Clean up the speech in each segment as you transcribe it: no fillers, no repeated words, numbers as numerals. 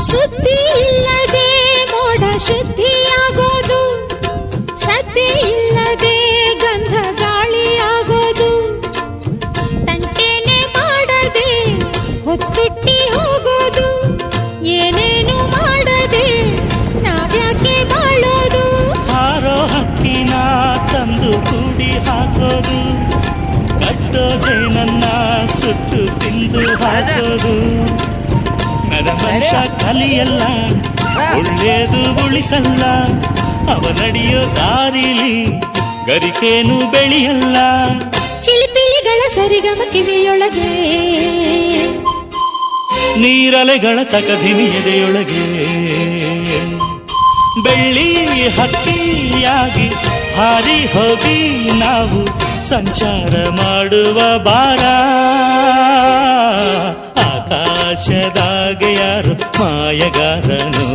ಸುದ್ದಿ ಇಲ್ಲದೆ ಮೋಡ ಶುದ್ಧಿಯಾಗೋದು, ಸದ್ದಿ ಇಲ್ಲದೆ ಗಂಧ ಗಾಳಿಯಾಗೋದು, ತಂಟೆನೆ ಮಾಡದೆ ಹೊತ್ತುಟ್ಟಿ ಹೋಗೋದು, ಏನೇನು ಮಾಡದೆ ನಾವ್ಯಾಕೆ ಬಾಳೋದು. ಹಾರೋ ಹಕ್ಕಿನ ತಂದು ಕೂಡಿ ಹಾಕೋದು, ಕಟ್ಟೋ ಜೇನನ್ನ ಸುಟ್ಟು ತಿಂದು ಹಾಕೋದು. ಮನುಷ್ಯ ಕಲಿಯಲ್ಲ, ಒಳ್ಳೇದು ಉಳಿಸಲ್ಲ, ಅವ ನಡೆಯೋ ದಾರಿಲಿ ಗರಿಕೇನು ಬೆಳೆಯಲ್ಲ. ಚಿಲಿಪಿಲಿಗಳ ಸರಿಗಮ ಕಿವಿಯೊಳಗೆ, ನೀರಲೆಗಳ ತಕಧಿಮಿ ಎದೆಯೊಳಗೆ, ಬೆಳ್ಳಿ ಹಕ್ಕಿಯಾಗಿ ಹಾರಿ ಹೋಗಿ ನಾವು ಸಂಚಾರ ಮಾಡುವ ಬಾರ. ಆಕಾಶದಾಗೆ ಯಾರು ಮಾಯಗಾರನು,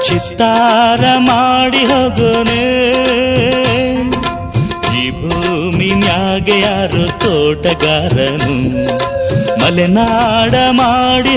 ಚಿತ್ತಾರ ಮಾಡಿ ಹೋಗೋನೆ. ಈ ಭೂಮಿ ಮ್ಯಾಗೆ ಯಾರು ತೋಟಗಾರನು, ಮಲೆನಾಡ ಮಾಡಿ